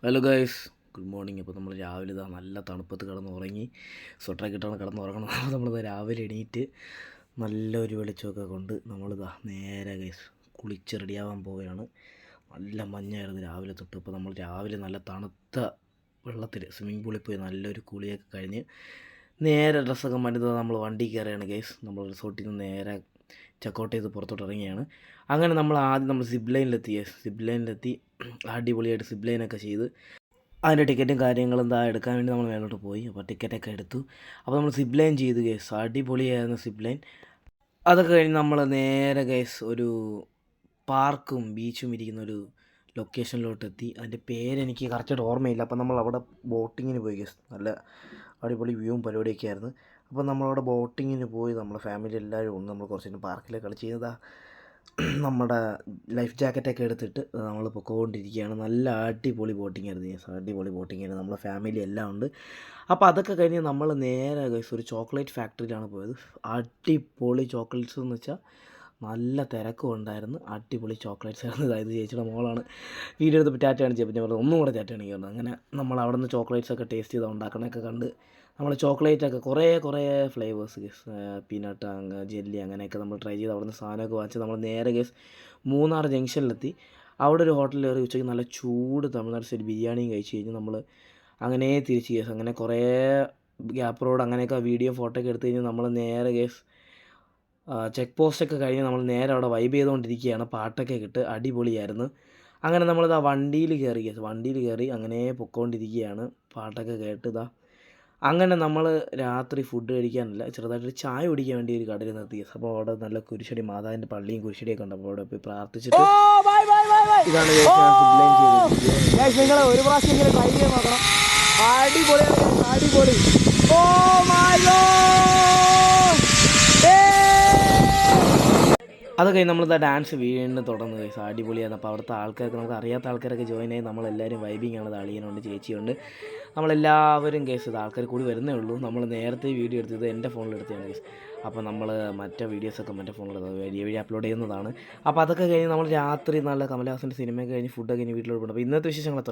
Hello guys, good morning. അപ്പോൾ നമ്മൾ രാവിലെ ഇതാ നല്ല തണുപ്പത്ത് കിടന്നുറങ്ങി, സ്വെറ്ററൊക്കെ ഇട്ടാണ് കിടന്നുറങ്ങണം. അപ്പോൾ നമ്മളിതാ രാവിലെ എണീറ്റ് നല്ലൊരു വെളിച്ചമൊക്കെ കൊണ്ട് നമ്മളിതാ നേരെ ഗൈസ് കുളിച്ച് റെഡിയാവാൻ പോവുകയാണ്. നല്ല മഞ്ഞായിരുന്നു രാവിലെ തൊട്ട്. ഇപ്പോൾ നമ്മൾ രാവിലെ നല്ല തണുത്ത വെള്ളത്തിൽ സ്വിമ്മിംഗ് പൂളിൽ പോയി നല്ലൊരു കുളിയൊക്കെ കഴിഞ്ഞ് നേരെ ഡ്രസ്സൊക്കെ മാറ്റുന്നത് നമ്മൾ വണ്ടി കയറുകയാണ് ഗൈസ്. നമ്മൾ റിസോർട്ടിൽ നിന്ന് നേരെ ചെക്കൗട്ട് ചെയ്ത് പുറത്തോട്ട് ഇറങ്ങിയാണ്. അങ്ങനെ നമ്മൾ ആദ്യം സിബ് ലൈനിലെത്തി അടിപൊളിയായിട്ട് സിബ് ലൈനൊക്കെ ചെയ്ത് അതിൻ്റെ ടിക്കറ്റും കാര്യങ്ങളും എടുക്കാൻ വേണ്ടി നമ്മൾ മേലോട്ട് പോയി. അപ്പോൾ ടിക്കറ്റൊക്കെ എടുത്തു. അപ്പോൾ നമ്മൾ സിബ് ലൈൻ ചെയ്തു ഗൈസ്. അടിപൊളിയായിരുന്നു സിബ് ലൈൻ. അതൊക്കെ കഴിഞ്ഞ് നമ്മൾ നേരെ ഗൈസ് ഒരു പാർക്കും ബീച്ചും ഇരിക്കുന്നൊരു ലൊക്കേഷനിലോട്ട് എത്തി. അതിൻ്റെ പേരെനിക്ക് കറക്റ്റായിട്ട് ഓർമ്മയില്ല. അപ്പോൾ നമ്മൾ അവിടെ ബോട്ടിങ്ങിന് പോയി ഗൈസ്. നല്ല അടിപൊളി വ്യൂവും പരിപാടിയൊക്കെ ആയിരുന്നു. അപ്പോൾ നമ്മളവിടെ ബോട്ടിങ്ങിന് പോയി നമ്മളെ ഫാമിലി എല്ലാവരും ഉണ്ട്. നമ്മൾ കുറച്ച് നേരം പാർക്കിലൊക്കെ കളിച്ച് ചെയ്തതാണ്. നമ്മുടെ ലൈഫ് ജാക്കറ്റൊക്കെ എടുത്തിട്ട് നമ്മൾ പൊക്കോണ്ടിരിക്കുകയാണ്. നല്ല അടിപൊളി ബോട്ടിംഗ് ആയിരുന്നു ഗൈസ്. അടിപൊളി ബോട്ടിംഗ് ആയിരുന്നു. നമ്മളെ ഫാമിലി എല്ലാം ഉണ്ട്. അപ്പോൾ അതൊക്കെ കഴിഞ്ഞ് നമ്മൾ നേരെ ഗൈസ് ഒരു ചോക്ലേറ്റ് ഫാക്ടറിയിലാണ് പോയത്. അടിപൊളി ചോക്ലേറ്റ്സ് എന്ന് വെച്ചാൽ നല്ല തിരക്കും ഉണ്ടായിരുന്നു. അടിപൊളി ചോക്ലേറ്റ്സ് ആയിരുന്നു. അതായത് ചേച്ചിയുടെ മോളാണ് വീഡിയോ എടുത്ത് ടാറ്റ കാണിച്ചത്. പിന്നെ പറഞ്ഞു ഒന്നും കൂടെ ടാറ്റ കാണിക്കണം. അങ്ങനെ നമ്മൾ അവിടെ നിന്ന് ചോക്ലേറ്റ്സൊക്കെ ടേസ്റ്റ് ചെയ്ത് ഉണ്ടാക്കണമൊക്കെ കണ്ട് നമ്മൾ ചോക്ലേറ്റൊക്കെ കുറേ ഫ്ലേവേഴ്സ് ഗസ് പീനട്ട് ജെല്ലി അങ്ങനെയൊക്കെ നമ്മൾ ട്രൈ ചെയ്ത് അവിടെ നിന്ന് സാധനമൊക്കെ വാങ്ങിച്ച് നമ്മൾ നേരെ ഗസ് മൂന്നാർ ജംഗ്ഷനിലെത്തി. അവിടെ ഒരു ഹോട്ടലിൽ കയറി ഉച്ചയ്ക്ക് നല്ല ചൂട് തമിഴ്നാട് സ്റ്റൈൽ ബിരിയാണിയും കഴിച്ച് കഴിഞ്ഞ് നമ്മൾ അങ്ങനെ തിരിച്ച് ഗസ് അങ്ങനെ കുറേ ഗ്യാപ്പ് റോഡ് അങ്ങനെയൊക്കെ വീഡിയോ ഫോട്ടോ ഒക്കെ എടുത്ത് കഴിഞ്ഞ് നമ്മൾ നേരെ ഗസ് ചെക്ക് പോസ്റ്റൊക്കെ കഴിഞ്ഞ് നമ്മൾ നേരെ അവിടെ വൈബ് ചെയ്തുകൊണ്ടിരിക്കുകയാണ്. പാട്ടൊക്കെ ഇട്ട് അടിപൊളിയായിരുന്നു. അങ്ങനെ നമ്മളിതാ വണ്ടിയിൽ കയറി അങ്ങനെ പൊക്കോണ്ടിരിക്കുകയാണ്. പാട്ടൊക്കെ കേട്ട് അങ്ങനെ നമ്മൾ രാത്രി ഫുഡ് കഴിക്കാനല്ല ചെറുതായിട്ടൊരു ചായ കുടിക്കാൻ വേണ്ടി ഒരു കടയിൽ നിർത്തി. അപ്പോൾ അവിടെ നല്ല കുരിശടി മാതാവിൻ്റെ പള്ളിയും കുരിശടിയൊക്കെ ഉണ്ട്. അപ്പോൾ അവിടെ പോയി പ്രാർത്ഥിച്ചിട്ട് ഇതാണ് നിങ്ങൾ ഒരു പ്രാവശ്യം ഇങ്ങനെ ട്രൈ ചെയ്യാൻ നോക്കണം. അടിപൊളി. Oh my god. അത് കഴിഞ്ഞ് നമ്മളിതാ ഡാൻസ് വീണ്ടും തുടർന്ന് കഴിച്ചു. അടിപൊളിയാണ്. അപ്പോൾ അവിടുത്തെ ആൾക്കാർക്ക് നമുക്ക് അറിയാത്ത ആൾക്കാരൊക്കെ ജോയിൻ ആയി നമ്മളെല്ലാവരും വൈബിങ് ആണ്. അളിയനുണ്ട്, ചേച്ചിയുണ്ട്, നമ്മളെല്ലാവരും കേസ് ഇത് ആൾക്കാർ കൂടി വരുന്നേ ഉള്ളൂ. നമ്മൾ നേരത്തെ വീഡിയോ എടുത്തത് എൻ്റെ ഫോണിലെടുത്തതാണ് കേസ്. അപ്പോൾ നമ്മൾ മറ്റേ വീഡിയോസൊക്കെ മറ്റേ ഫോണിലെടുത്തത് വഴി അപ്ലോഡ് ചെയ്യുന്നതാണ്. അപ്പോൾ അതൊക്കെ കഴിഞ്ഞ് നമ്മൾ രാത്രി നല്ല കമലഹാസൻ്റെ സിനിമയൊക്കെ കഴിഞ്ഞ് ഫുഡൊക്കെ കഴിഞ്ഞ് വീട്ടിലോട്ട് പോകും. അപ്പോൾ ഇന്നത്തെ വിശേഷങ്ങൾ